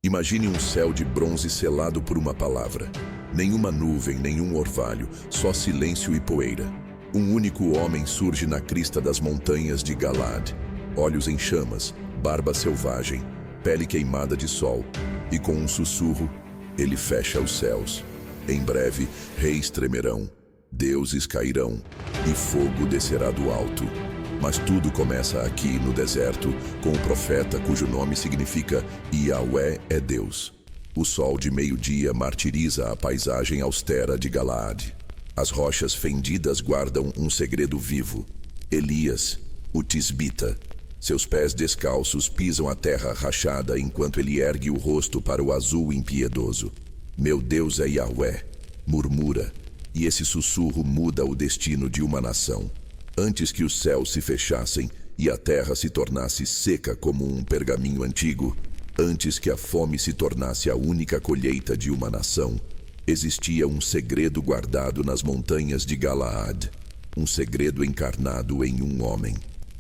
Imagine um céu de bronze selado por uma palavra. Nenhuma nuvem, nenhum orvalho, só silêncio e poeira. Um único homem surge na crista das montanhas de Galaad. Olhos em chamas, barba selvagem, pele queimada de sol. E com um sussurro, ele fecha os céus. Em breve, reis tremerão, deuses cairão e fogo descerá do alto. Mas tudo começa aqui no deserto, com o profeta cujo nome significa Yahweh é Deus. O sol de meio-dia martiriza a paisagem austera de Galaad. As rochas fendidas guardam um segredo vivo. Elias, o tisbita. Seus pés descalços pisam a terra rachada enquanto ele ergue o rosto para o azul impiedoso. Meu Deus é Yahweh, murmura, e esse sussurro muda o destino de uma nação. Antes que os céus se fechassem e a terra se tornasse seca como um pergaminho antigo, antes que a fome se tornasse a única colheita de uma nação, existia um segredo guardado nas montanhas de Galaad, um segredo encarnado em um homem.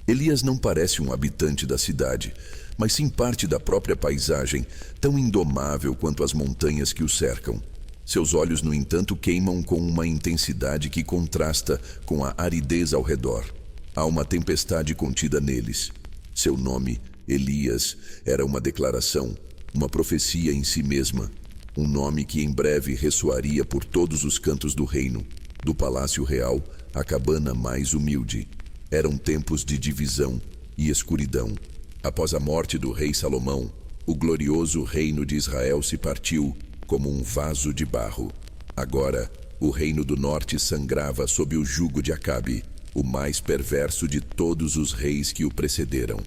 Elias não parece um habitante da cidade, mas sim parte da própria paisagem, tão indomável quanto as montanhas que o cercam. Seus olhos, no entanto, queimam com uma intensidade que contrasta com a aridez ao redor. Há uma tempestade contida neles. Seu nome, Elias, era uma declaração, uma profecia em si mesma. Um nome que em breve ressoaria por todos os cantos do reino, do palácio real à cabana mais humilde. Eram tempos de divisão e escuridão. Após a morte do rei Salomão, o glorioso reino de Israel se partiu como um vaso de barro. Agora, o reino do norte sangrava sob o jugo de Acabe, o mais perverso de todos os reis que o precederam.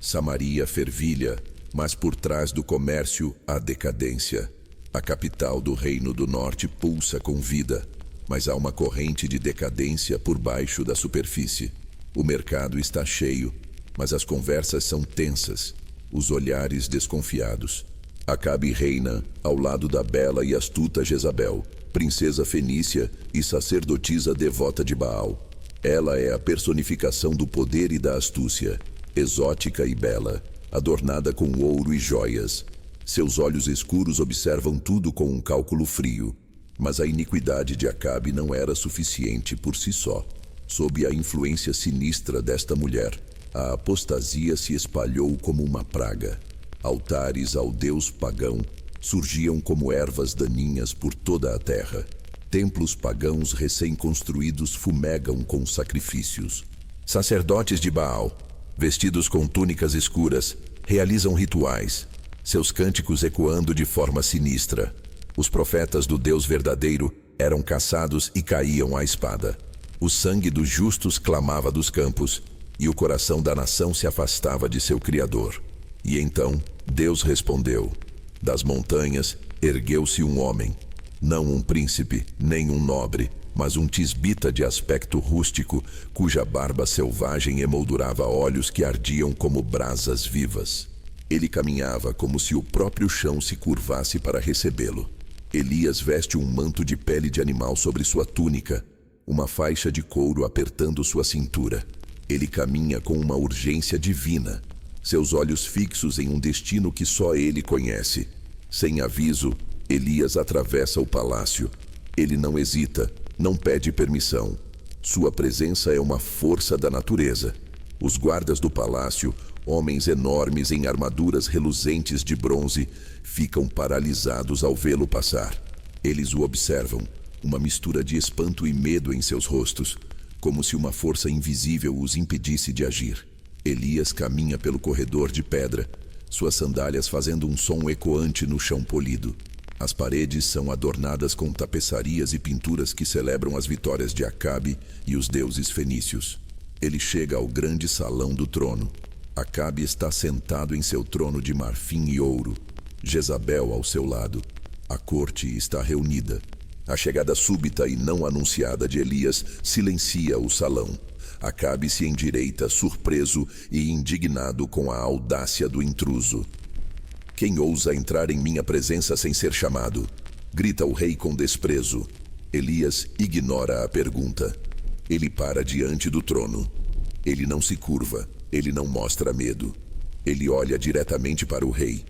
Samaria fervilha, mas por trás do comércio há decadência. A capital do reino do norte pulsa com vida, mas há uma corrente de decadência por baixo da superfície. O mercado está cheio, mas as conversas são tensas, os olhares desconfiados. Acabe reina ao lado da bela e astuta Jezabel, princesa fenícia e sacerdotisa devota de Baal. Ela é a personificação do poder e da astúcia, exótica e bela, adornada com ouro e joias. Seus olhos escuros observam tudo com um cálculo frio, mas a iniquidade de Acabe não era suficiente por si só. Sob a influência sinistra desta mulher, a apostasia se espalhou como uma praga. Altares ao deus pagão surgiam como ervas daninhas por toda a terra. Templos pagãos recém-construídos fumegam com sacrifícios. Sacerdotes de Baal, vestidos com túnicas escuras, realizam rituais, seus cânticos ecoando de forma sinistra. Os profetas do Deus verdadeiro eram caçados e caíam à espada. O sangue dos justos clamava dos campos, e o coração da nação se afastava de seu Criador. E então Deus respondeu. Das montanhas ergueu-se um homem, não um príncipe, nem um nobre, mas um tisbita de aspecto rústico, cuja barba selvagem emoldurava olhos que ardiam como brasas vivas. Ele caminhava como se o próprio chão se curvasse para recebê-lo. Elias veste um manto de pele de animal sobre sua túnica, uma faixa de couro apertando sua cintura. Ele caminha com uma urgência divina, seus olhos fixos em um destino que só ele conhece. Sem aviso, Elias atravessa o palácio. Ele não hesita, não pede permissão. Sua presença é uma força da natureza. Os guardas do palácio, homens enormes em armaduras reluzentes de bronze, ficam paralisados ao vê-lo passar. Eles o observam, uma mistura de espanto e medo em seus rostos, como se uma força invisível os impedisse de agir. Elias caminha pelo corredor de pedra, suas sandálias fazendo um som ecoante no chão polido. As paredes são adornadas com tapeçarias e pinturas que celebram as vitórias de Acabe e os deuses fenícios. Ele chega ao grande salão do trono. Acabe está sentado em seu trono de marfim e ouro, Jezabel ao seu lado. A corte está reunida. A chegada súbita e não anunciada de Elias silencia o salão. Acabe se endireita, surpreso e indignado com a audácia do intruso. Quem ousa entrar em minha presença sem ser chamado? Grita o rei com desprezo. Elias ignora a pergunta. Ele para diante do trono. Ele não se curva, ele não mostra medo. Ele olha diretamente para o rei.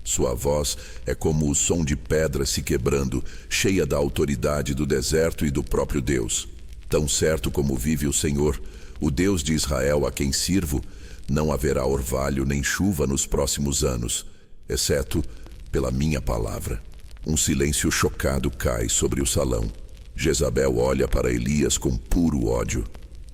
Sua voz é como o som de pedras se quebrando, cheia da autoridade do deserto e do próprio Deus. Tão certo como vive o Senhor, o Deus de Israel a quem sirvo, não haverá orvalho nem chuva nos próximos anos, exceto pela minha palavra. Um silêncio chocado cai sobre o salão. Jezabel olha para Elias com puro ódio.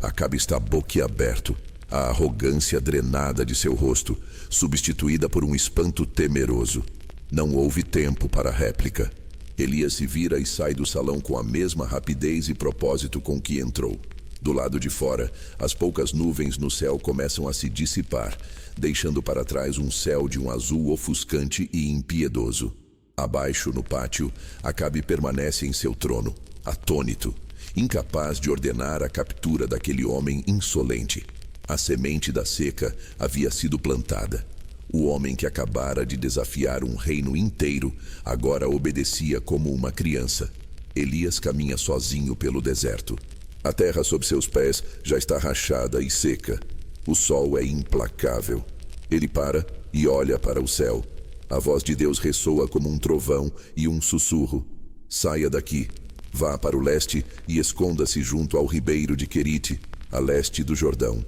Acabe está boquiaberto, a arrogância drenada de seu rosto, substituída por um espanto temeroso. Não houve tempo para réplica. Elias se vira e sai do salão com a mesma rapidez e propósito com que entrou. Do lado de fora, as poucas nuvens no céu começam a se dissipar, deixando para trás um céu de um azul ofuscante e impiedoso. Abaixo, no pátio, Acabe permanece em seu trono, atônito, incapaz de ordenar a captura daquele homem insolente. A semente da seca havia sido plantada. O homem que acabara de desafiar um reino inteiro agora obedecia como uma criança. Elias caminha sozinho pelo deserto. A terra sob seus pés já está rachada e seca. O sol é implacável. Ele para e olha para o céu. A voz de Deus ressoa como um trovão e um sussurro. Saia daqui, vá para o leste e esconda-se junto ao ribeiro de Querite, a leste do Jordão.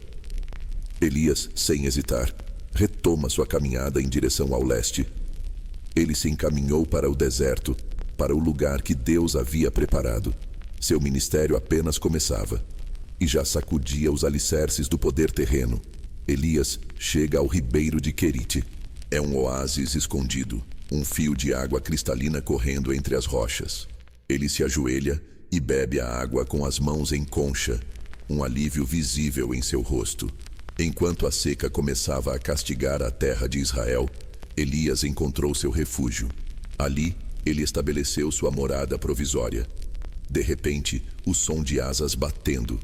Elias, sem hesitar, retoma sua caminhada em direção ao leste. Ele se encaminhou para o deserto, para o lugar que Deus havia preparado. Seu ministério apenas começava e já sacudia os alicerces do poder terreno. Elias chega ao ribeiro de Querite. É um oásis escondido, um fio de água cristalina correndo entre as rochas. Ele se ajoelha e bebe a água com as mãos em concha, um alívio visível em seu rosto. Enquanto a seca começava a castigar a terra de Israel, Elias encontrou seu refúgio. Ali, ele estabeleceu sua morada provisória. De repente, o som de asas batendo.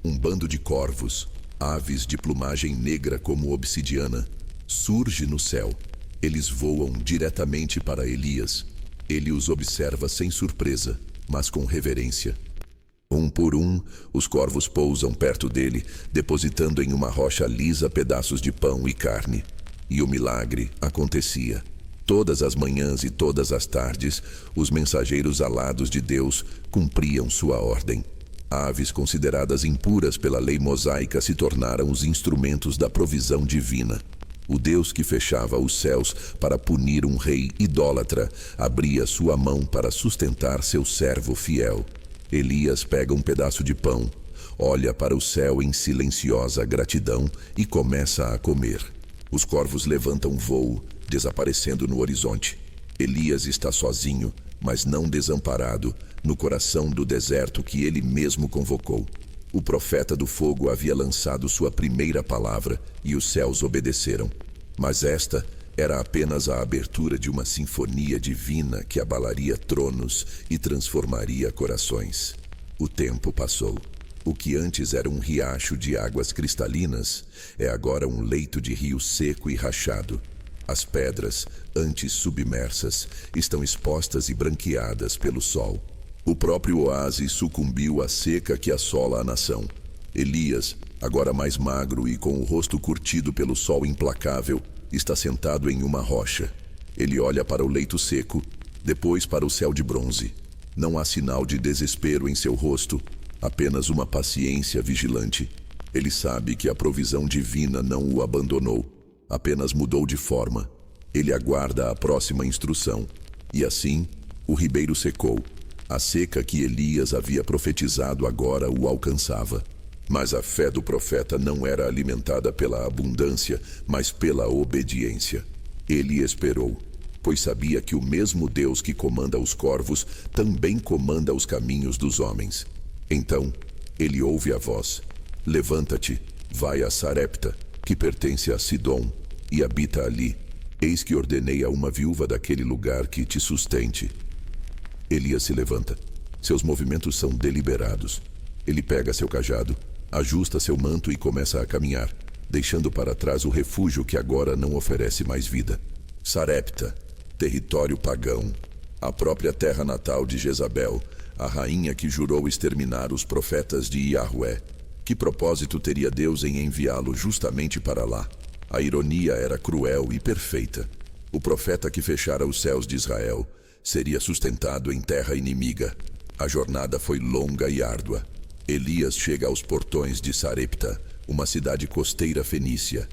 Um bando de corvos, aves de plumagem negra como obsidiana, surge no céu. Eles voam diretamente para Elias. Ele os observa sem surpresa, mas com reverência. Um por um, os corvos pousam perto dele, depositando em uma rocha lisa pedaços de pão e carne. E o milagre acontecia. Todas as manhãs e todas as tardes, os mensageiros alados de Deus cumpriam sua ordem. Aves consideradas impuras pela lei mosaica se tornaram os instrumentos da provisão divina. O Deus que fechava os céus para punir um rei idólatra abria sua mão para sustentar seu servo fiel. Elias pega um pedaço de pão, olha para o céu em silenciosa gratidão e começa a comer. Os corvos levantam voo, desaparecendo no horizonte. Elias está sozinho, mas não desamparado, no coração do deserto que ele mesmo convocou. O profeta do fogo havia lançado sua primeira palavra e os céus obedeceram. Mas esta era apenas a abertura de uma sinfonia divina que abalaria tronos e transformaria corações. O tempo passou. O que antes era um riacho de águas cristalinas é agora um leito de rio seco e rachado. As pedras, antes submersas, estão expostas e branqueadas pelo sol. O próprio oásis sucumbiu à seca que assola a nação. Elias, agora mais magro e com o rosto curtido pelo sol implacável, está sentado em uma rocha. Ele olha para o leito seco, depois para o céu de bronze. Não há sinal de desespero em seu rosto, apenas uma paciência vigilante. Ele sabe que a provisão divina não o abandonou, apenas mudou de forma. Ele aguarda a próxima instrução. E assim, o ribeiro secou. A seca que Elias havia profetizado agora o alcançava. Mas a fé do profeta não era alimentada pela abundância, mas pela obediência. Ele esperou, pois sabia que o mesmo Deus que comanda os corvos também comanda os caminhos dos homens. Então, ele ouve a voz: levanta-te, vai a Sarepta, que pertence a Sidom, e habita ali. Eis que ordenei a uma viúva daquele lugar que te sustente. Elias se levanta. Seus movimentos são deliberados. Ele pega seu cajado, ajusta seu manto e começa a caminhar, deixando para trás o refúgio que agora não oferece mais vida. Sarepta, território pagão, a própria terra natal de Jezabel, a rainha que jurou exterminar os profetas de Yahvé. Que propósito teria Deus em enviá-lo justamente para lá? A ironia era cruel e perfeita. O profeta que fechara os céus de Israel seria sustentado em terra inimiga. A jornada foi longa e árdua. Elias chega aos portões de Sarepta, uma cidade costeira fenícia.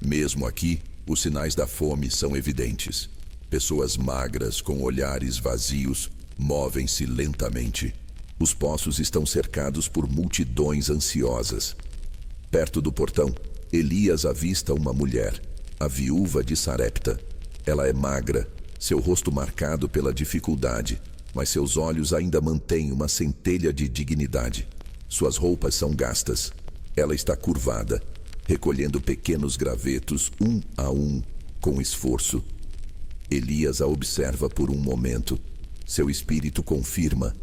Mesmo aqui, os sinais da fome são evidentes. Pessoas magras, com olhares vazios, movem-se lentamente. Os poços estão cercados por multidões ansiosas. Perto do portão, Elias avista uma mulher, a viúva de Sarepta. Ela é magra, seu rosto marcado pela dificuldade, mas seus olhos ainda mantêm uma centelha de dignidade. Suas roupas são gastas. Ela está curvada, recolhendo pequenos gravetos um a um, com esforço. Elias a observa por um momento. Seu espírito confirma: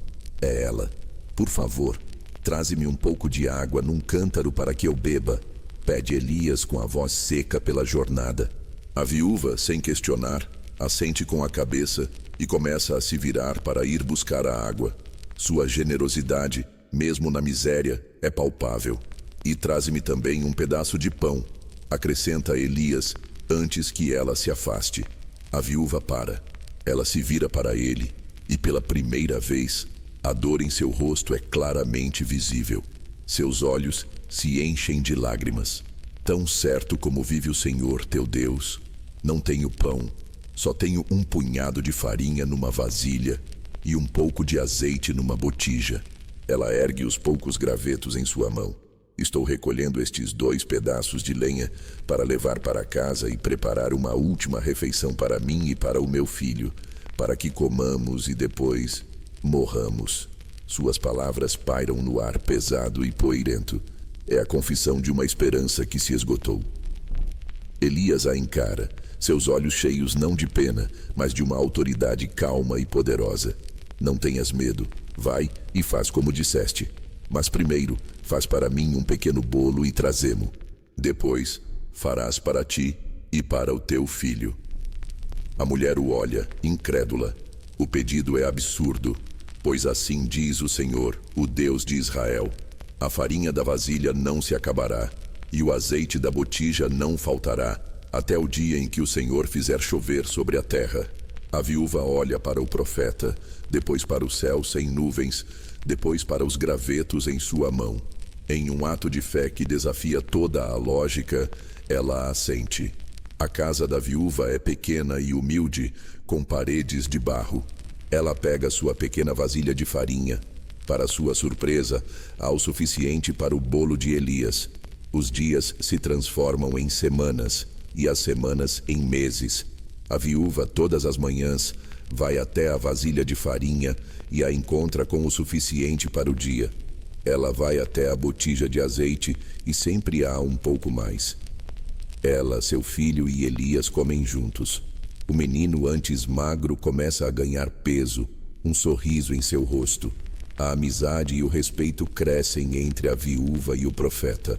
é ela. Por favor, traze-me um pouco de água num cântaro para que eu beba, pede Elias com a voz seca pela jornada. A viúva, sem questionar, assente com a cabeça e começa a se virar para ir buscar a água. Sua generosidade, mesmo na miséria, é palpável. E traze-me também um pedaço de pão, acrescenta Elias, antes que ela se afaste. A viúva para. Ela se vira para ele, e pela primeira vez, a dor em seu rosto é claramente visível. Seus olhos se enchem de lágrimas. Tão certo como vive o Senhor, teu Deus, não tenho pão, só tenho um punhado de farinha numa vasilha e um pouco de azeite numa botija. Ela ergue os poucos gravetos em sua mão. Estou recolhendo estes 2 pedaços de lenha para levar para casa e preparar uma última refeição para mim e para o meu filho, para que comamos e depois morramos. Suas palavras pairam no ar pesado e poeirento. É a confissão de uma esperança que se esgotou. Elias a encara, seus olhos cheios não de pena, mas de uma autoridade calma e poderosa. Não tenhas medo, vai e faz como disseste. Mas primeiro, faz para mim um pequeno bolo e trazemo. Depois, farás para ti e para o teu filho. A mulher o olha, incrédula. O pedido é absurdo, pois assim diz o Senhor, o Deus de Israel: a farinha da vasilha não se acabará, e o azeite da botija não faltará, até o dia em que o Senhor fizer chover sobre a terra. A viúva olha para o profeta, depois para o céu sem nuvens, depois para os gravetos em sua mão. Em um ato de fé que desafia toda a lógica, ela assente. A casa da viúva é pequena e humilde, com paredes de barro. Ela pega sua pequena vasilha de farinha. Para sua surpresa, há o suficiente para o bolo de Elias. Os dias se transformam em semanas, e as semanas em meses. A viúva, todas as manhãs, vai até a vasilha de farinha e a encontra com o suficiente para o dia. Ela vai até a botija de azeite e sempre há um pouco mais. Ela, seu filho e Elias comem juntos. O menino, antes magro, começa a ganhar peso, um sorriso em seu rosto. A amizade e o respeito crescem entre a viúva e o profeta.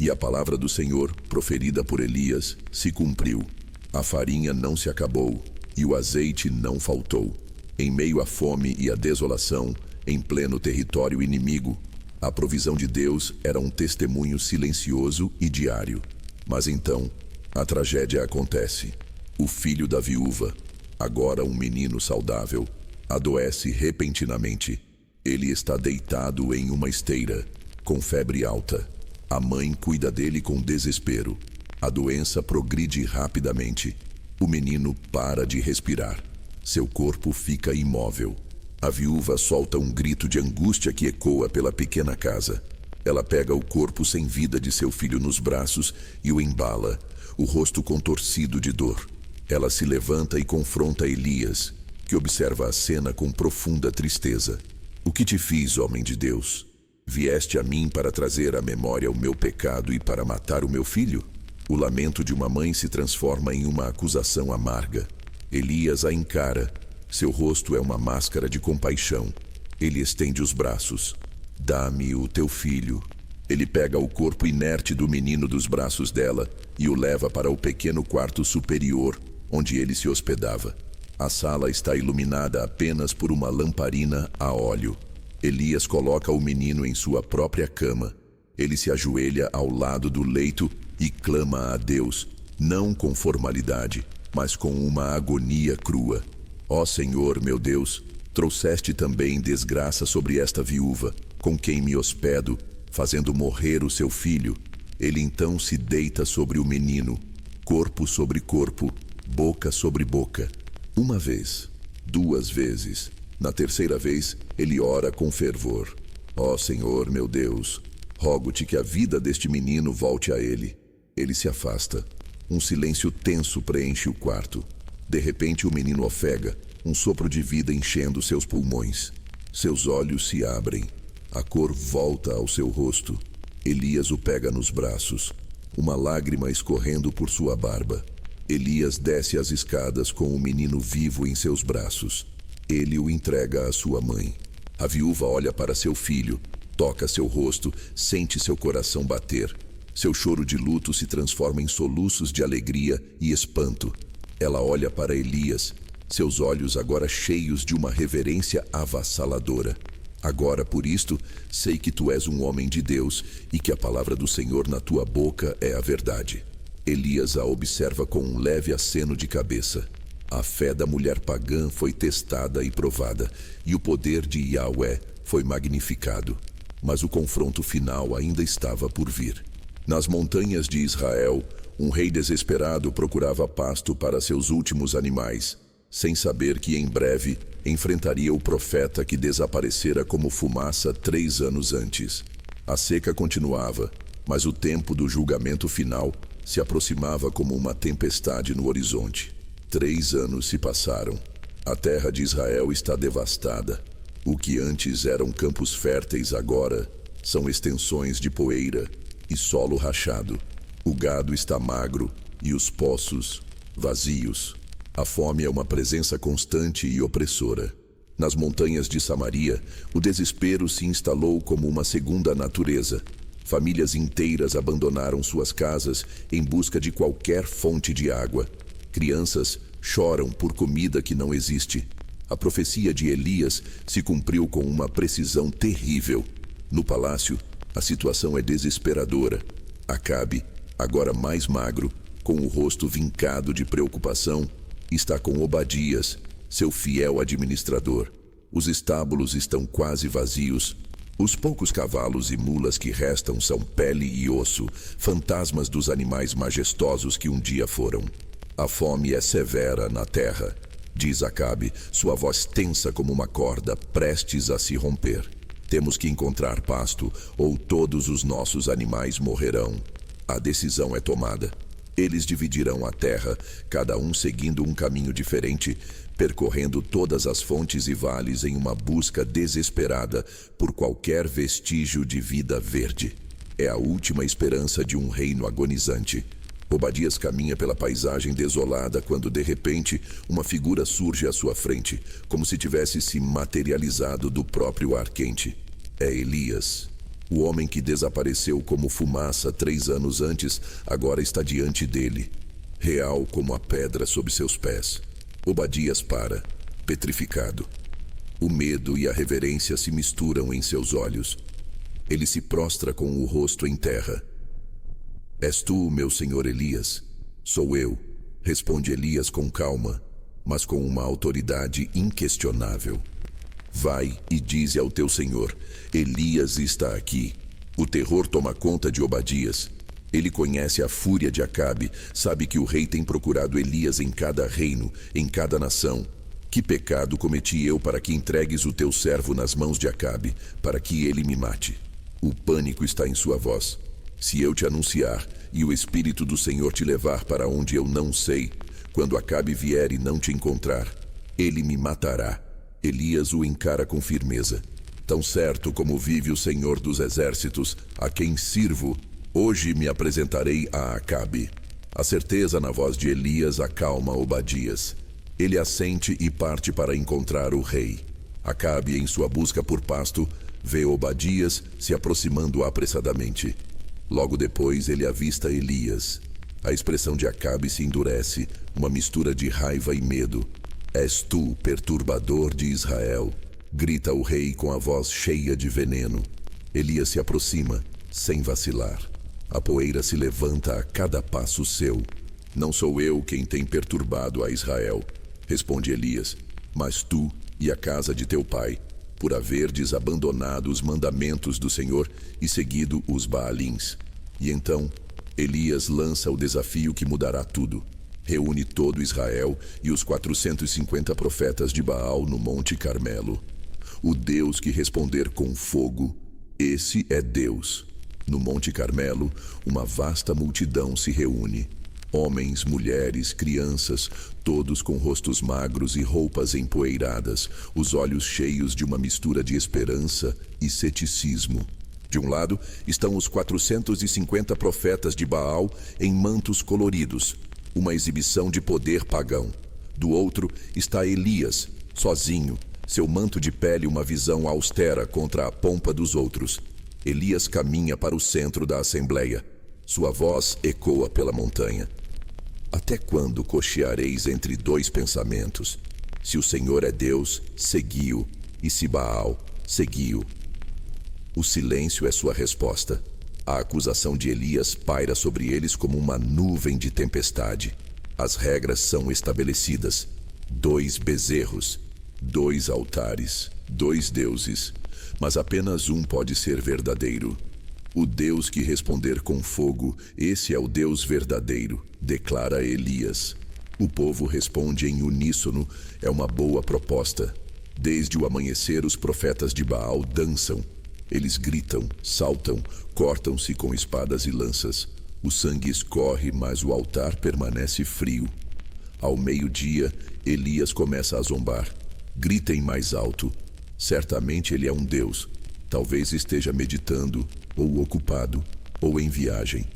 E a palavra do Senhor, proferida por Elias, se cumpriu. A farinha não se acabou e o azeite não faltou. Em meio à fome e à desolação, em pleno território inimigo, a provisão de Deus era um testemunho silencioso e diário. Mas então, a tragédia acontece. O filho da viúva, agora um menino saudável, adoece repentinamente. Ele está deitado em uma esteira, com febre alta. A mãe cuida dele com desespero. A doença progride rapidamente. O menino para de respirar. Seu corpo fica imóvel. A viúva solta um grito de angústia que ecoa pela pequena casa. Ela pega o corpo sem vida de seu filho nos braços e o embala, o rosto contorcido de dor. Ela se levanta e confronta Elias, que observa a cena com profunda tristeza. O que te fiz, homem de Deus? Vieste a mim para trazer à memória o meu pecado e para matar o meu filho? O lamento de uma mãe se transforma em uma acusação amarga. Elias a encara. Seu rosto é uma máscara de compaixão. Ele estende os braços. Dá-me o teu filho. Ele pega o corpo inerte do menino dos braços dela e o leva para o pequeno quarto superior, onde ele se hospedava. A sala está iluminada apenas por uma lamparina a óleo. Elias coloca o menino em sua própria cama. Ele se ajoelha ao lado do leito e clama a Deus, não com formalidade, mas com uma agonia crua. Ó Senhor, meu Deus, trouxeste também desgraça sobre esta viúva, com quem me hospedo, fazendo morrer o seu filho. Ele então se deita sobre o menino, corpo sobre corpo, boca sobre boca. Uma vez, 2 vezes. Na terceira vez, ele ora com fervor. Ó Senhor, meu Deus, rogo-te que a vida deste menino volte a ele. Ele se afasta. Um silêncio tenso preenche o quarto. De repente, o menino ofega, um sopro de vida enchendo seus pulmões. Seus olhos se abrem. A cor volta ao seu rosto. Elias o pega nos braços, uma lágrima escorrendo por sua barba. Elias desce as escadas com o menino vivo em seus braços. Ele o entrega à sua mãe. A viúva olha para seu filho, toca seu rosto, sente seu coração bater. Seu choro de luto se transforma em soluços de alegria e espanto. Ela olha para Elias, seus olhos agora cheios de uma reverência avassaladora. Agora, por isto, sei que tu és um homem de Deus e que a palavra do Senhor na tua boca é a verdade. Elias a observa com um leve aceno de cabeça. A fé da mulher pagã foi testada e provada, e o poder de Yahweh foi magnificado. Mas o confronto final ainda estava por vir. Nas montanhas de Israel, um rei desesperado procurava pasto para seus últimos animais, sem saber que em breve enfrentaria o profeta que desaparecera como fumaça 3 anos antes. A seca continuava, mas o tempo do julgamento final se aproximava como uma tempestade no horizonte. 3 anos se passaram. A terra de Israel está devastada. O que antes eram campos férteis agora são extensões de poeira e solo rachado. O gado está magro e os poços vazios. A fome é uma presença constante e opressora. Nas montanhas de Samaria, o desespero se instalou como uma segunda natureza. Famílias inteiras abandonaram suas casas em busca de qualquer fonte de água. Crianças choram por comida que não existe. A profecia de Elias se cumpriu com uma precisão terrível. No palácio, a situação é desesperadora. Acabe, agora mais magro, com o rosto vincado de preocupação, está com Obadias, seu fiel administrador. Os estábulos estão quase vazios. Os poucos cavalos e mulas que restam são pele e osso, fantasmas dos animais majestosos que um dia foram. A fome é severa na terra, diz Acabe, sua voz tensa como uma corda, prestes a se romper. Temos que encontrar pasto, ou todos os nossos animais morrerão. A decisão é tomada. Eles dividirão a terra, cada um seguindo um caminho diferente, percorrendo todas as fontes e vales em uma busca desesperada por qualquer vestígio de vida verde. É a última esperança de um reino agonizante. Obadias caminha pela paisagem desolada quando, de repente, uma figura surge à sua frente, como se tivesse se materializado do próprio ar quente. É Elias. O homem que desapareceu como fumaça 3 anos antes, agora está diante dele, real como a pedra sob seus pés. Obadias para, petrificado. O medo e a reverência se misturam em seus olhos. Ele se prostra com o rosto em terra. És tu, meu senhor Elias? Sou eu, responde Elias com calma, mas com uma autoridade inquestionável. Vai e dize ao teu senhor, Elias está aqui. O terror toma conta de Obadias. Ele conhece a fúria de Acabe, sabe que o rei tem procurado Elias em cada reino, em cada nação. Que pecado cometi eu para que entregues o teu servo nas mãos de Acabe, para que ele me mate? O pânico está em sua voz. Se eu te anunciar e o Espírito do Senhor te levar para onde eu não sei, quando Acabe vier e não te encontrar, ele me matará. Elias o encara com firmeza. Tão certo como vive o Senhor dos Exércitos, a quem sirvo, hoje me apresentarei a Acabe. A certeza na voz de Elias acalma Obadias. Ele assente e parte para encontrar o rei. Acabe, em sua busca por pasto, vê Obadias se aproximando apressadamente. Logo depois ele avista Elias. A expressão de Acabe se endurece, uma mistura de raiva e medo. És tu, perturbador de Israel, grita o rei com a voz cheia de veneno. Elias se aproxima, sem vacilar. A poeira se levanta a cada passo seu. Não sou eu quem tem perturbado a Israel, responde Elias, mas tu e a casa de teu pai, por haverdes abandonado os mandamentos do Senhor e seguido os Baalins. E então, Elias lança o desafio que mudará tudo. Reúne todo Israel e os 450 profetas de Baal no Monte Carmelo. O Deus que responder com fogo, esse é Deus. No Monte Carmelo, uma vasta multidão se reúne. Homens, mulheres, crianças, todos com rostos magros e roupas empoeiradas, os olhos cheios de uma mistura de esperança e ceticismo. De um lado estão os 450 profetas de Baal em mantos coloridos, uma exibição de poder pagão. Do outro está Elias, sozinho, seu manto de pele uma visão austera contra a pompa dos outros. Elias caminha para o centro da assembleia. Sua voz ecoa pela montanha. Até quando cocheareis entre dois pensamentos? Se o Senhor é Deus, segui-o, e se Baal, segui-o. O silêncio é sua resposta. A acusação de Elias paira sobre eles como uma nuvem de tempestade. As regras são estabelecidas. 2 bezerros, 2 altares, 2 deuses, mas apenas um pode ser verdadeiro. O Deus que responder com fogo, esse é o Deus verdadeiro, declara Elias. O povo responde em uníssono, é uma boa proposta. Desde o amanhecer, os profetas de Baal dançam. Eles gritam, saltam, cortam-se com espadas e lanças. O sangue escorre, mas o altar permanece frio. Ao meio-dia, Elias começa a zombar. Gritem mais alto. Certamente ele é um deus. Talvez esteja meditando, ou ocupado, ou em viagem.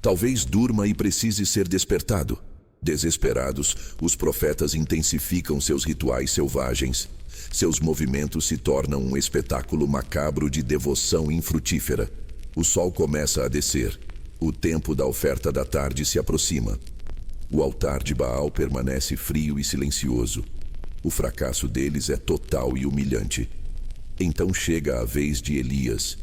Talvez durma e precise ser despertado. Desesperados, os profetas intensificam seus rituais selvagens. Seus movimentos se tornam um espetáculo macabro de devoção infrutífera. O sol começa a descer. O tempo da oferta da tarde se aproxima. O altar de Baal permanece frio e silencioso. O fracasso deles é total e humilhante. Então chega a vez de Elias.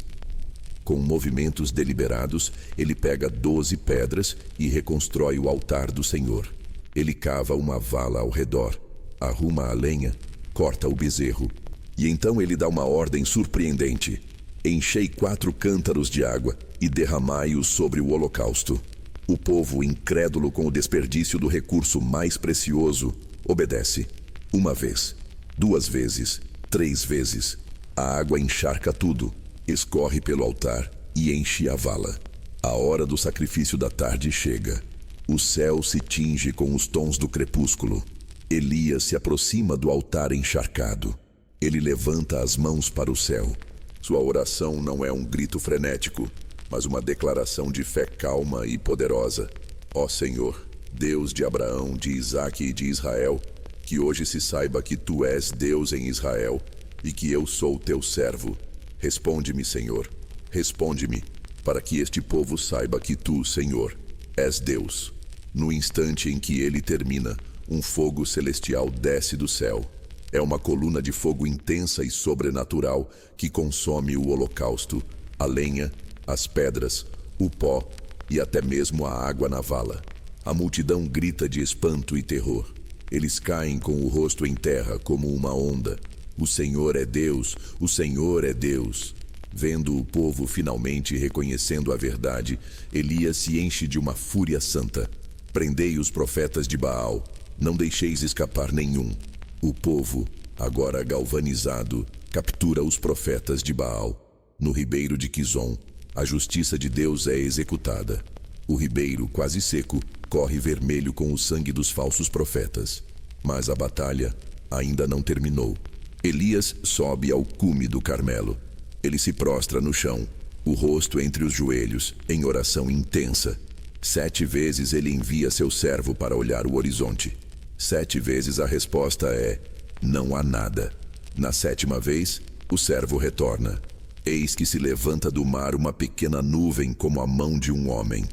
Com movimentos deliberados, ele pega 12 pedras e reconstrói o altar do Senhor. Ele cava uma vala ao redor, arruma a lenha, corta o bezerro. E então ele dá uma ordem surpreendente. Enchei 4 cântaros de água e derramai-os sobre o holocausto. O povo, incrédulo com o desperdício do recurso mais precioso, obedece. 1 vez, 2 vezes, 3 vezes. A água encharca tudo, escorre pelo altar e enche a vala. A hora do sacrifício da tarde chega. O céu se tinge com os tons do crepúsculo. Elias se aproxima do altar encharcado. Ele levanta as mãos para o céu. Sua oração não é um grito frenético, mas uma declaração de fé calma e poderosa. Ó Senhor, Deus de Abraão, de Isaque e de Israel, que hoje se saiba que tu és Deus em Israel e que eu sou teu servo. Responde-me, Senhor, responde-me, para que este povo saiba que tu, Senhor, és Deus. No instante em que ele termina, um fogo celestial desce do céu. É uma coluna de fogo intensa e sobrenatural que consome o holocausto, a lenha, as pedras, o pó e até mesmo a água na vala. A multidão grita de espanto e terror. Eles caem com o rosto em terra como uma onda. O Senhor é Deus, o Senhor é Deus. Vendo o povo finalmente reconhecendo a verdade, Elias se enche de uma fúria santa. Prendei os profetas de Baal, não deixeis escapar nenhum. O povo, agora galvanizado, captura os profetas de Baal. No ribeiro de Quizon, a justiça de Deus é executada. O ribeiro, quase seco, corre vermelho com o sangue dos falsos profetas. Mas a batalha ainda não terminou. Elias sobe ao cume do Carmelo. Ele se prostra no chão, o rosto entre os joelhos, em oração intensa. 7 vezes ele envia seu servo para olhar o horizonte. 7 vezes a resposta é: não há nada. Na 7ª vez, o servo retorna. Eis que se levanta do mar uma pequena nuvem como a mão de um homem.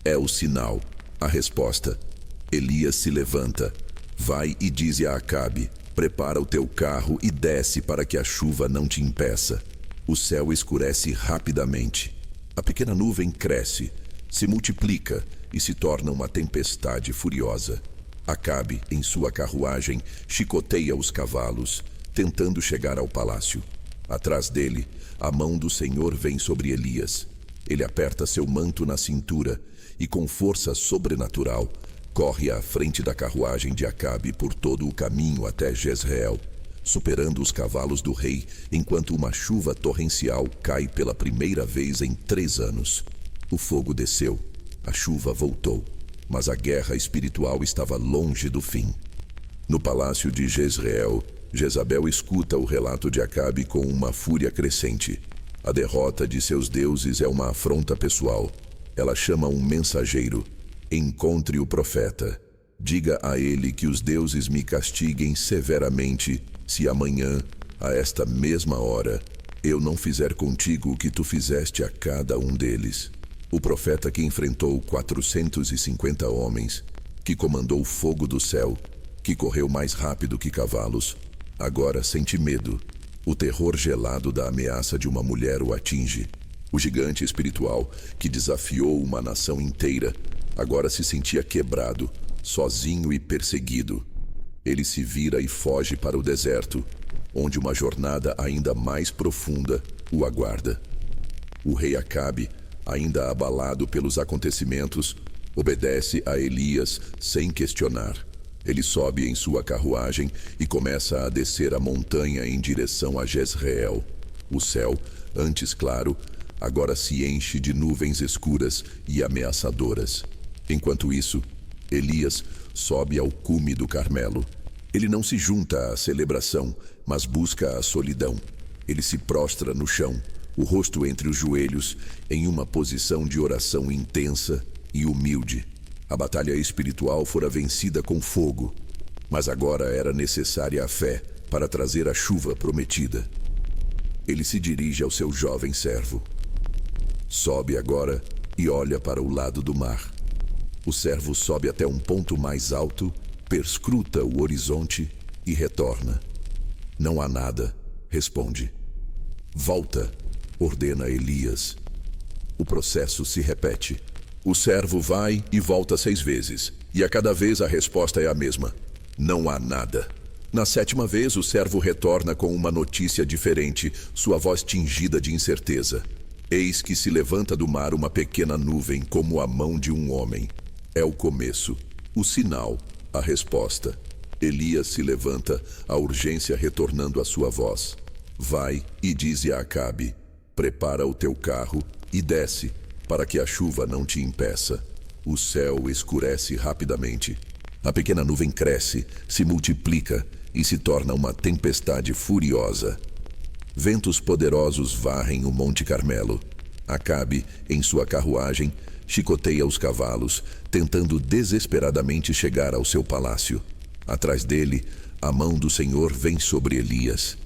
É o sinal, a resposta. Elias se levanta. Vai e dize a Acabe: prepara o teu carro e desce para que a chuva não te impeça. O céu escurece rapidamente. A pequena nuvem cresce, se multiplica e se torna uma tempestade furiosa. Acabe, em sua carruagem, chicoteia os cavalos, tentando chegar ao palácio. Atrás dele, a mão do Senhor vem sobre Elias. Ele aperta seu manto na cintura e, com força sobrenatural, corre à frente da carruagem de Acabe por todo o caminho até Jezreel, superando os cavalos do rei, enquanto uma chuva torrencial cai pela primeira vez em 3 anos. O fogo desceu, a chuva voltou, mas a guerra espiritual estava longe do fim. No palácio de Jezreel, Jezabel escuta o relato de Acabe com uma fúria crescente. A derrota de seus deuses é uma afronta pessoal. Ela chama um mensageiro. Encontre o profeta. Diga a ele que os deuses me castiguem severamente se amanhã, a esta mesma hora, eu não fizer contigo o que tu fizeste a cada um deles. O profeta que enfrentou 450 homens, que comandou fogo do céu, que correu mais rápido que cavalos, agora sente medo. O terror gelado da ameaça de uma mulher o atinge. O gigante espiritual, que desafiou uma nação inteira, agora se sentia quebrado, sozinho e perseguido. Ele se vira e foge para o deserto, onde uma jornada ainda mais profunda o aguarda. O rei Acabe, ainda abalado pelos acontecimentos, obedece a Elias sem questionar. Ele sobe em sua carruagem e começa a descer a montanha em direção a Jezreel. O céu, antes claro, agora se enche de nuvens escuras e ameaçadoras. Enquanto isso, Elias sobe ao cume do Carmelo. Ele não se junta à celebração, mas busca a solidão. Ele se prostra no chão, o rosto entre os joelhos, em uma posição de oração intensa e humilde. A batalha espiritual fora vencida com fogo, mas agora era necessária a fé para trazer a chuva prometida. Ele se dirige ao seu jovem servo. Sobe agora e olha para o lado do mar. O servo sobe até um ponto mais alto, perscruta o horizonte e retorna. Não há nada, responde. Volta, ordena Elias. O processo se repete. O servo vai e volta 6 vezes, e a cada vez a resposta é a mesma. Não há nada. Na 7ª vez, o servo retorna com uma notícia diferente, sua voz tingida de incerteza. Eis que se levanta do mar uma pequena nuvem como a mão de um homem. É o começo, o sinal, a resposta. Elias se levanta, a urgência retornando à sua voz. Vai e dize a Acabe: prepara o teu carro e desce, para que a chuva não te impeça. O céu escurece rapidamente. A pequena nuvem cresce, se multiplica e se torna uma tempestade furiosa. Ventos poderosos varrem o Monte Carmelo. Acabe, em sua carruagem, chicoteia os cavalos, tentando desesperadamente chegar ao seu palácio. Atrás dele, a mão do Senhor vem sobre Elias.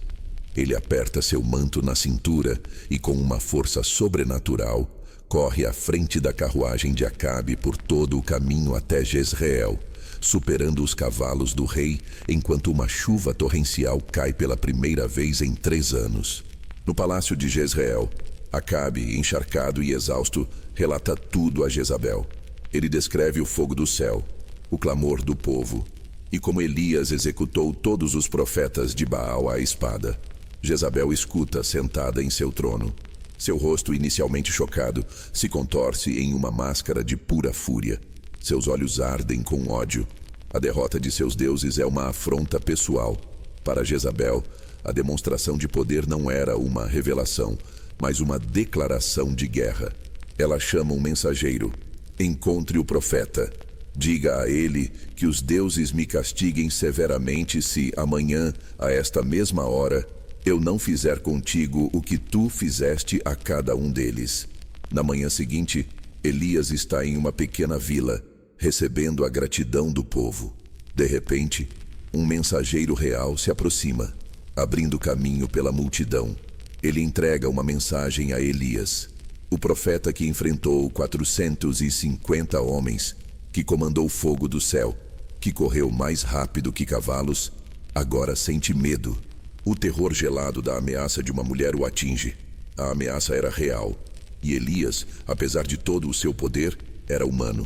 Ele aperta seu manto na cintura e, com uma força sobrenatural, corre à frente da carruagem de Acabe por todo o caminho até Jezreel, superando os cavalos do rei, enquanto uma chuva torrencial cai pela primeira vez em 3 anos. No palácio de Jezreel, Acabe, encharcado e exausto, relata tudo a Jezabel. Ele descreve o fogo do céu, o clamor do povo, e como Elias executou todos os profetas de Baal à espada. Jezabel escuta sentada em seu trono. Seu rosto, inicialmente chocado, se contorce em uma máscara de pura fúria. Seus olhos ardem com ódio. A derrota de seus deuses é uma afronta pessoal. Para Jezabel, a demonstração de poder não era uma revelação, mas uma declaração de guerra. Ela chama um mensageiro. Encontre o profeta. Diga a ele que os deuses me castiguem severamente se amanhã, a esta mesma hora, eu não fizer contigo o que tu fizeste a cada um deles. Na manhã seguinte, Elias está em uma pequena vila, recebendo a gratidão do povo. De repente, um mensageiro real se aproxima, abrindo caminho pela multidão. Ele entrega uma mensagem a Elias, o profeta que enfrentou 450 homens, que comandou fogo do céu, que correu mais rápido que cavalos, agora sente medo. O terror gelado da ameaça de uma mulher o atinge. A ameaça era real, e Elias, apesar de todo o seu poder, era humano.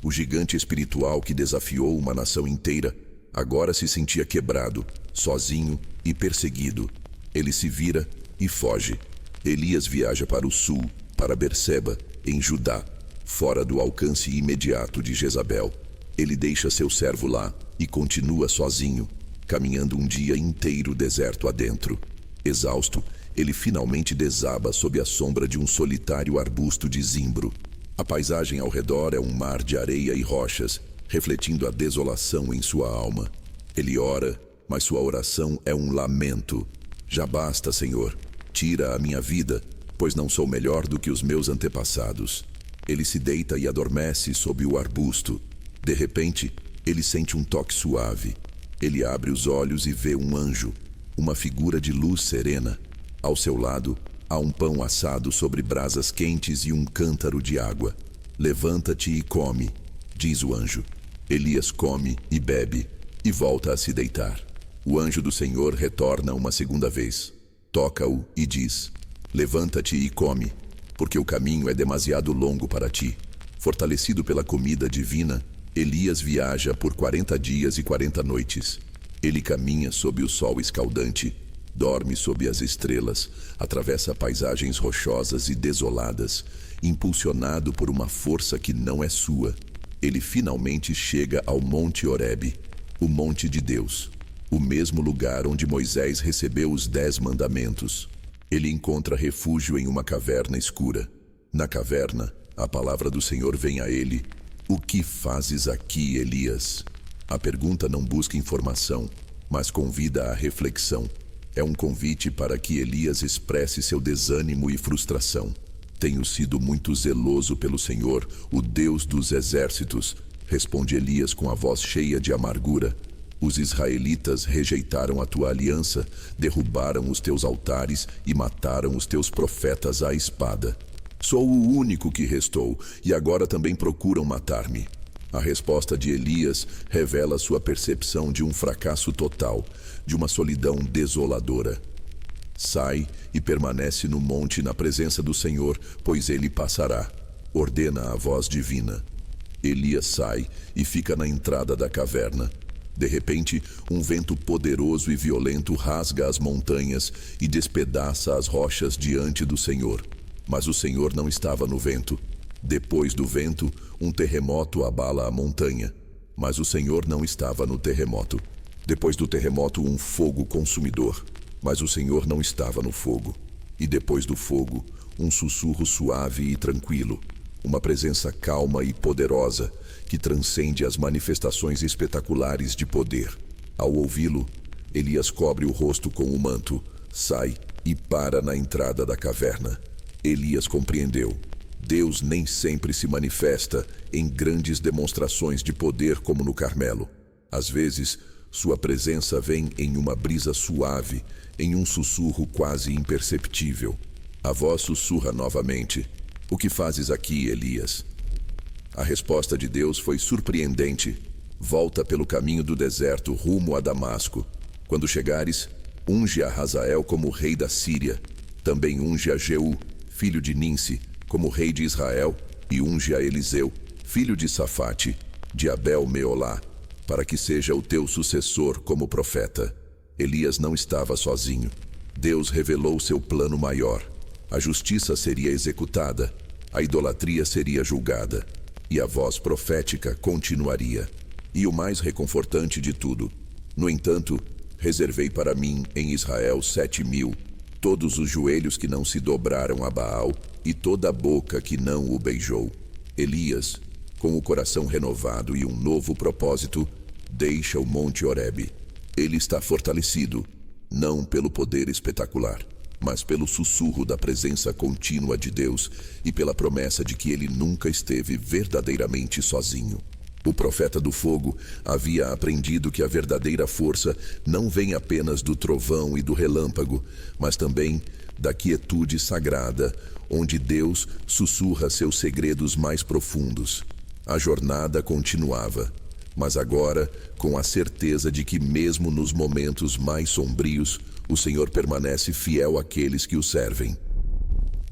O gigante espiritual que desafiou uma nação inteira agora se sentia quebrado, sozinho e perseguido. Ele se vira e foge. Elias viaja para o sul, para Berseba, em Judá, fora do alcance imediato de Jezabel. Ele deixa seu servo lá e continua sozinho, caminhando um dia inteiro deserto adentro. Exausto, ele finalmente desaba sob a sombra de um solitário arbusto de zimbro. A paisagem ao redor é um mar de areia e rochas, refletindo a desolação em sua alma. Ele ora, mas sua oração é um lamento. Já basta, Senhor. Tira a minha vida, pois não sou melhor do que os meus antepassados. Ele se deita e adormece sob o arbusto. De repente, ele sente um toque suave. Ele abre os olhos e vê um anjo, uma figura de luz serena. Ao seu lado, há um pão assado sobre brasas quentes e um cântaro de água. Levanta-te e come, diz o anjo. Elias come e bebe, e volta a se deitar. O anjo do Senhor retorna uma segunda vez. Toca-o e diz: levanta-te e come, porque o caminho é demasiado longo para ti. Fortalecido pela comida divina, Elias viaja por 40 dias e 40 noites. Ele caminha sob o sol escaldante, dorme sob as estrelas, atravessa paisagens rochosas e desoladas, impulsionado por uma força que não é sua. Ele finalmente chega ao Monte Horebe, o Monte de Deus, o mesmo lugar onde Moisés recebeu os 10 mandamentos. Ele encontra refúgio em uma caverna escura. Na caverna, a palavra do Senhor vem a ele: o que fazes aqui, Elias? A pergunta não busca informação, mas convida à reflexão. É um convite para que Elias expresse seu desânimo e frustração. Tenho sido muito zeloso pelo Senhor, o Deus dos exércitos, responde Elias com a voz cheia de amargura. Os israelitas rejeitaram a tua aliança, derrubaram os teus altares e mataram os teus profetas à espada. Sou o único que restou, e agora também procuram matar-me. A resposta de Elias revela sua percepção de um fracasso total, de uma solidão desoladora. Sai e permanece no monte na presença do Senhor, pois ele passará, ordena a voz divina. Elias sai e fica na entrada da caverna. De repente, um vento poderoso e violento rasga as montanhas e despedaça as rochas diante do Senhor. Mas o Senhor não estava no vento. Depois do vento, um terremoto abala a montanha. Mas o Senhor não estava no terremoto. Depois do terremoto, um fogo consumidor. Mas o Senhor não estava no fogo. E depois do fogo, um sussurro suave e tranquilo. Uma presença calma e poderosa que transcende as manifestações espetaculares de poder. Ao ouvi-lo, Elias cobre o rosto com o manto, sai e para na entrada da caverna. Elias compreendeu. Deus nem sempre se manifesta em grandes demonstrações de poder como no Carmelo. Às vezes, sua presença vem em uma brisa suave, em um sussurro quase imperceptível. A voz sussurra novamente: o que fazes aqui, Elias? A resposta de Deus foi surpreendente. Volta pelo caminho do deserto rumo a Damasco. Quando chegares, unge a Hazael como rei da Síria. Também unge a Jeú, filho de Ninsi, como rei de Israel, e unge a Eliseu, filho de Safate, de Abel-Meolá, para que seja o teu sucessor como profeta. Elias não estava sozinho. Deus revelou seu plano maior. A justiça seria executada, a idolatria seria julgada, e a voz profética continuaria. E o mais reconfortante de tudo: no entanto, reservei para mim em Israel 7.000, todos os joelhos que não se dobraram a Baal e toda a boca que não o beijou. Elias, com o coração renovado e um novo propósito, deixa o Monte Horebe. Ele está fortalecido, não pelo poder espetacular, mas pelo sussurro da presença contínua de Deus e pela promessa de que ele nunca esteve verdadeiramente sozinho. O profeta do fogo havia aprendido que a verdadeira força não vem apenas do trovão e do relâmpago, mas também da quietude sagrada, onde Deus sussurra seus segredos mais profundos. A jornada continuava, mas agora com a certeza de que mesmo nos momentos mais sombrios, o Senhor permanece fiel àqueles que o servem.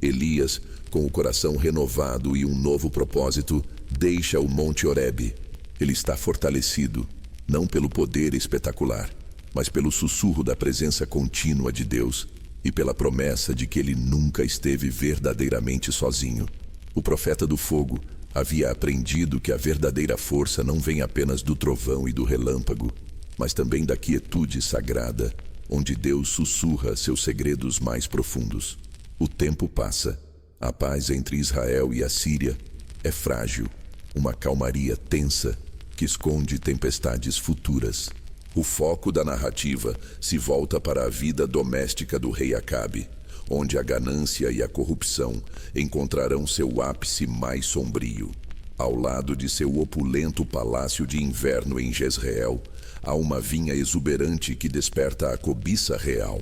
Elias, com o coração renovado e um novo propósito, Deixa o Monte Horebe. Ele está fortalecido, não pelo poder espetacular, mas pelo sussurro da presença contínua de Deus e pela promessa de que ele nunca esteve verdadeiramente sozinho. O profeta do fogo havia aprendido que a verdadeira força não vem apenas do trovão e do relâmpago, mas também da quietude sagrada, onde Deus sussurra seus segredos mais profundos. O tempo passa. A paz entre Israel e a Síria é frágil, uma calmaria tensa que esconde tempestades futuras. O foco da narrativa se volta para a vida doméstica do rei Acabe, onde a ganância e a corrupção encontrarão seu ápice mais sombrio. Ao lado de seu opulento palácio de inverno em Jezreel, há uma vinha exuberante que desperta a cobiça real.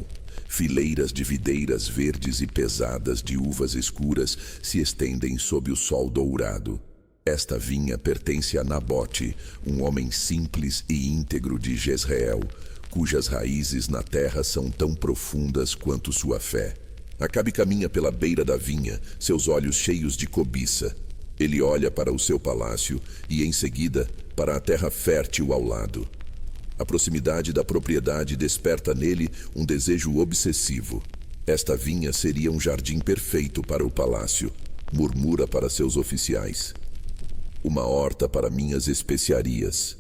Fileiras de videiras verdes e pesadas de uvas escuras se estendem sob o sol dourado. Esta vinha pertence a Nabote, um homem simples e íntegro de Jezreel, cujas raízes na terra são tão profundas quanto sua fé. Acabe caminha pela beira da vinha, seus olhos cheios de cobiça. Ele olha para o seu palácio e, em seguida, para a terra fértil ao lado. A proximidade da propriedade desperta nele um desejo obsessivo. Esta vinha seria um jardim perfeito para o palácio, murmura para seus oficiais. Uma horta para minhas especiarias.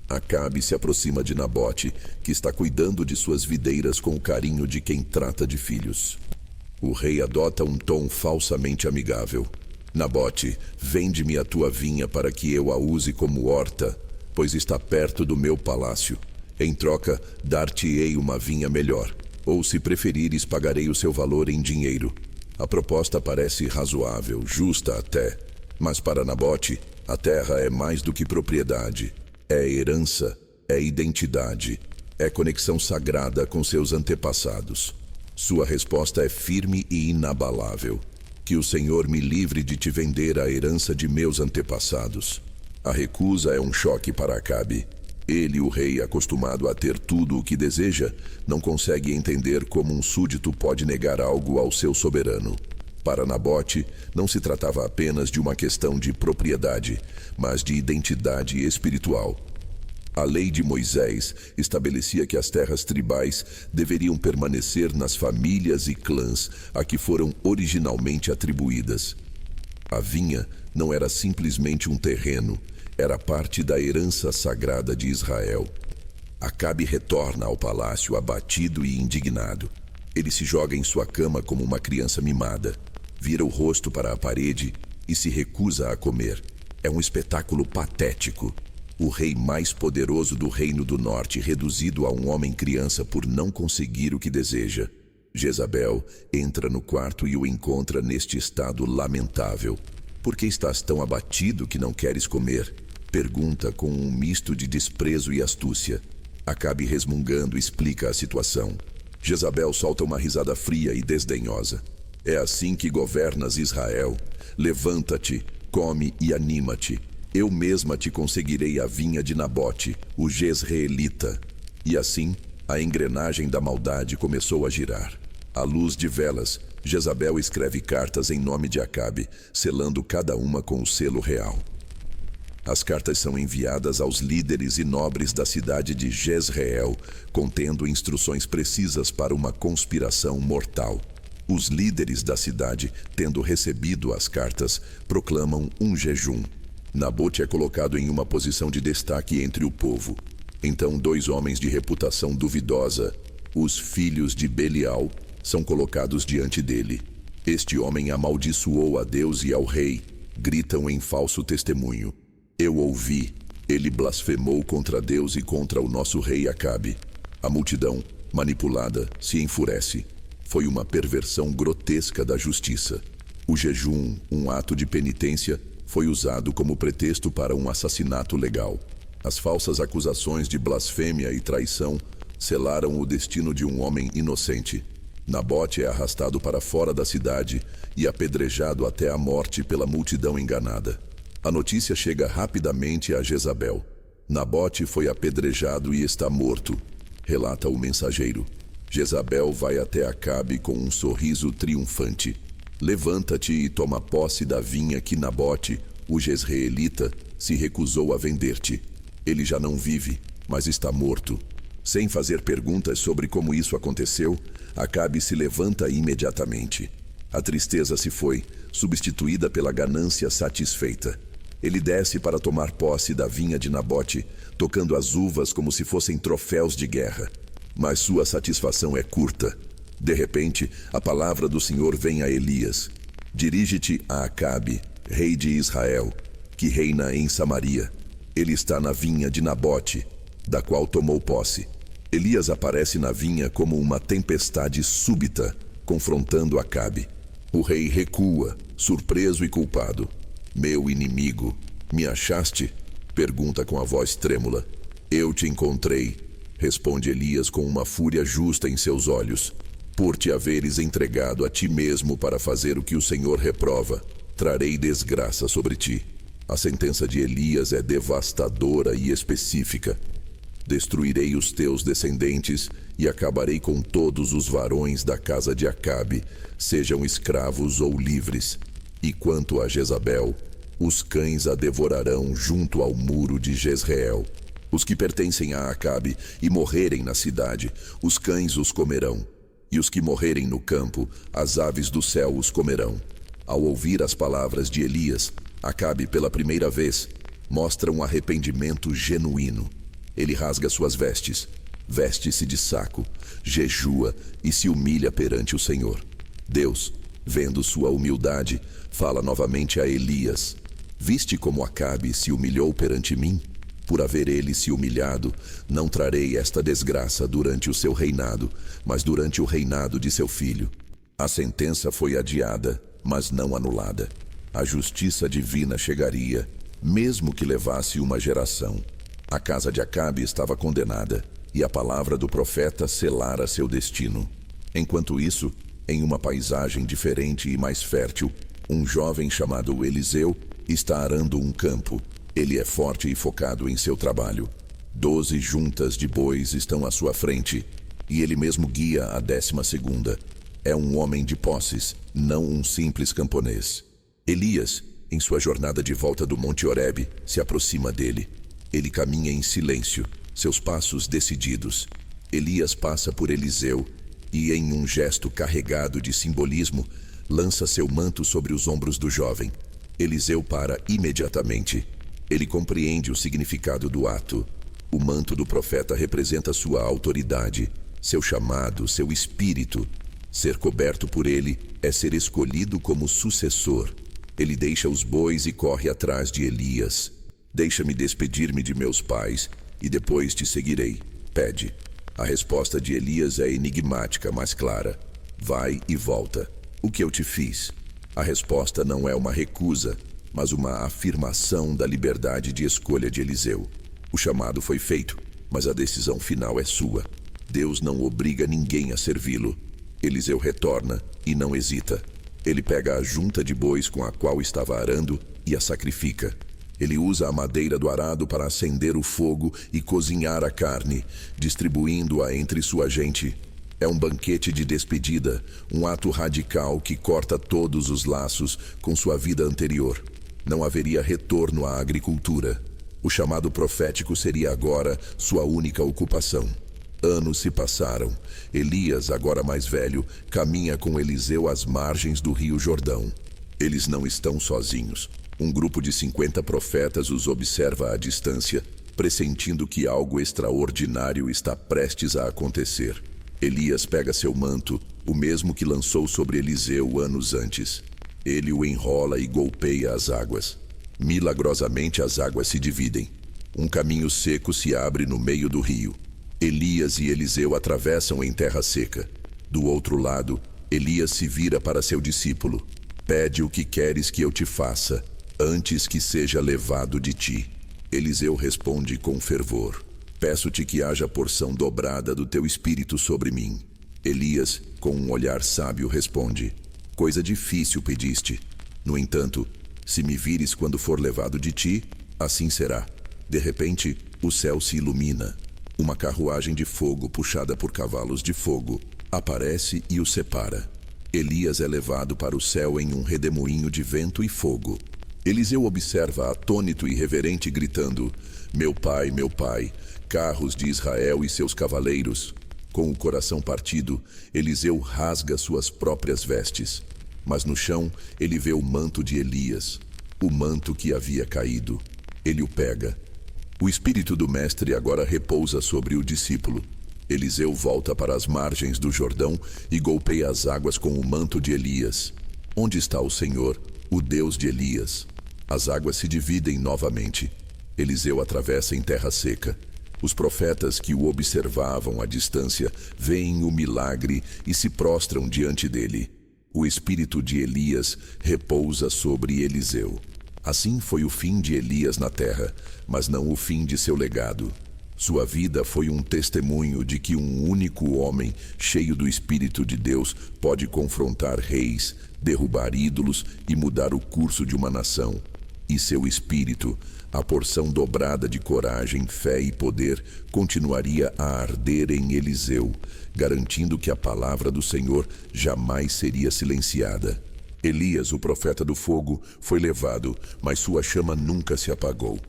Acabe se aproxima de Nabote, que está cuidando de suas videiras com o carinho de quem trata de filhos. O rei adota um tom falsamente amigável. Nabote, vende-me a tua vinha para que eu a use como horta, pois está perto do meu palácio. Em troca, dar-te-ei uma vinha melhor, ou se preferires, pagarei o seu valor em dinheiro. A proposta parece razoável, justa até, mas para Nabote, a terra é mais do que propriedade. É herança, é identidade, é conexão sagrada com seus antepassados. Sua resposta é firme e inabalável. Que o Senhor me livre de te vender a herança de meus antepassados. A recusa é um choque para Acabe. Ele, o rei, acostumado a ter tudo o que deseja, não consegue entender como um súdito pode negar algo ao seu soberano. Para Nabote, não se tratava apenas de uma questão de propriedade, mas de identidade espiritual. A lei de Moisés estabelecia que as terras tribais deveriam permanecer nas famílias e clãs a que foram originalmente atribuídas. A vinha não era simplesmente um terreno, era parte da herança sagrada de Israel. Acabe retorna ao palácio abatido e indignado. Ele se joga em sua cama como uma criança mimada, vira o rosto para a parede e se recusa a comer. É um espetáculo patético. O rei mais poderoso do Reino do Norte reduzido a um homem-criança por não conseguir o que deseja. Jezabel entra no quarto e o encontra neste estado lamentável. Por que estás tão abatido que não queres comer? Pergunta com um misto de desprezo e astúcia. Acabe resmungando explica a situação. Jezabel solta uma risada fria e desdenhosa. É assim que governas Israel? Levanta-te, come e anima-te. Eu mesma te conseguirei a vinha de Nabote, o jezreelita. E assim, a engrenagem da maldade começou a girar. À luz de velas, Jezabel escreve cartas em nome de Acabe, selando cada uma com o selo real. As cartas são enviadas aos líderes e nobres da cidade de Jezreel, contendo instruções precisas para uma conspiração mortal. Os líderes da cidade, tendo recebido as cartas, proclamam um jejum. Nabote é colocado em uma posição de destaque entre o povo. Então 2 homens de reputação duvidosa, os filhos de Belial, são colocados diante dele. Este homem amaldiçoou a Deus e ao rei, gritam em falso testemunho. Eu ouvi, ele blasfemou contra Deus e contra o nosso rei Acabe. A multidão, manipulada, se enfurece. Foi uma perversão grotesca da justiça. O jejum, um ato de penitência, foi usado como pretexto para um assassinato legal. As falsas acusações de blasfêmia e traição selaram o destino de um homem inocente. Nabote é arrastado para fora da cidade e apedrejado até a morte pela multidão enganada. A notícia chega rapidamente a Jezabel. Nabote foi apedrejado e está morto, relata o mensageiro. Jezabel vai até Acabe com um sorriso triunfante. Levanta-te e toma posse da vinha que Nabote, o jezreelita, se recusou a vender-te. Ele já não vive, mas está morto. Sem fazer perguntas sobre como isso aconteceu, Acabe se levanta imediatamente. A tristeza se foi, substituída pela ganância satisfeita. Ele desce para tomar posse da vinha de Nabote, tocando as uvas como se fossem troféus de guerra. Mas sua satisfação é curta. De repente, a palavra do Senhor vem a Elias. Dirige-te a Acabe, rei de Israel, que reina em Samaria. Ele está na vinha de Nabote, da qual tomou posse. Elias aparece na vinha como uma tempestade súbita, confrontando Acabe. O rei recua, surpreso e culpado. Meu inimigo, me achaste? Pergunta com a voz trêmula. Eu te encontrei, responde Elias com uma fúria justa em seus olhos. Por te haveres entregado a ti mesmo para fazer o que o Senhor reprova, trarei desgraça sobre ti. A sentença de Elias é devastadora e específica. Destruirei os teus descendentes e acabarei com todos os varões da casa de Acabe, sejam escravos ou livres. E quanto a Jezabel, os cães a devorarão junto ao muro de Jezreel. Os que pertencem a Acabe e morrerem na cidade, os cães os comerão. E os que morrerem no campo, as aves do céu os comerão. Ao ouvir as palavras de Elias, Acabe pela primeira vez mostra um arrependimento genuíno. Ele rasga suas vestes, veste-se de saco, jejua e se humilha perante o Senhor. Deus, vendo sua humildade, fala novamente a Elias. Viste como Acabe se humilhou perante mim? Por haver ele se humilhado, não trarei esta desgraça durante o seu reinado, mas durante o reinado de seu filho. A sentença foi adiada, mas não anulada. A justiça divina chegaria, mesmo que levasse uma geração. A casa de Acabe estava condenada, e a palavra do profeta selara seu destino. Enquanto isso, em uma paisagem diferente e mais fértil, um jovem chamado Eliseu está arando um campo. Ele é forte e focado em seu trabalho. 12 juntas de bois estão à sua frente, e ele mesmo guia a 12ª. É um homem de posses, não um simples camponês. Elias, em sua jornada de volta do Monte Horebe, se aproxima dele. Ele caminha em silêncio, seus passos decididos. Elias passa por Eliseu e, em um gesto carregado de simbolismo, lança seu manto sobre os ombros do jovem. Eliseu para imediatamente. Ele compreende o significado do ato. O manto do profeta representa sua autoridade, seu chamado, seu espírito. Ser coberto por ele é ser escolhido como sucessor. Ele deixa os bois e corre atrás de Elias. Deixa-me despedir-me de meus pais e depois te seguirei. Pede. A resposta de Elias é enigmática, mas clara. Vai e volta. O que eu te fiz? A resposta não é uma recusa, mas uma afirmação da liberdade de escolha de Eliseu. O chamado foi feito, mas a decisão final é sua. Deus não obriga ninguém a servi-lo. Eliseu retorna e não hesita. Ele pega a junta de bois com a qual estava arando e a sacrifica. Ele usa a madeira do arado para acender o fogo e cozinhar a carne, distribuindo-a entre sua gente. É um banquete de despedida, um ato radical que corta todos os laços com sua vida anterior. Não haveria retorno à agricultura. O chamado profético seria agora sua única ocupação. Anos se passaram. Elias, agora mais velho, caminha com Eliseu às margens do rio Jordão. Eles não estão sozinhos. Um grupo de 50 profetas os observa à distância, pressentindo que algo extraordinário está prestes a acontecer. Elias pega seu manto, o mesmo que lançou sobre Eliseu anos antes. Ele o enrola e golpeia as águas. Milagrosamente as águas se dividem. Um caminho seco se abre no meio do rio. Elias e Eliseu atravessam em terra seca. Do outro lado, Elias se vira para seu discípulo. Pede o que queres que eu te faça, antes que seja levado de ti. Eliseu responde com fervor. Peço-te que haja porção dobrada do teu espírito sobre mim. Elias, com um olhar sábio, responde. Coisa difícil pediste. No entanto, se me vires quando for levado de ti, assim será. De repente, o céu se ilumina. Uma carruagem de fogo puxada por cavalos de fogo aparece e o separa. Elias é levado para o céu em um redemoinho de vento e fogo. Eliseu observa atônito e reverente, gritando: meu pai, carros de Israel e seus cavaleiros. Com o coração partido, Eliseu rasga suas próprias vestes. Mas no chão, ele vê o manto de Elias, o manto que havia caído. Ele o pega. O espírito do mestre agora repousa sobre o discípulo. Eliseu volta para as margens do Jordão e golpeia as águas com o manto de Elias. Onde está o Senhor, o Deus de Elias? As águas se dividem novamente. Eliseu atravessa em terra seca. Os profetas que o observavam à distância veem o milagre e se prostram diante dele. O espírito de Elias repousa sobre Eliseu. Assim foi o fim de Elias na terra, mas não o fim de seu legado. Sua vida foi um testemunho de que um único homem, cheio do Espírito de Deus, pode confrontar reis, derrubar ídolos e mudar o curso de uma nação. E seu espírito, a porção dobrada de coragem, fé e poder, continuaria a arder em Eliseu, garantindo que a palavra do Senhor jamais seria silenciada. Elias, o profeta do fogo, foi levado, mas sua chama nunca se apagou.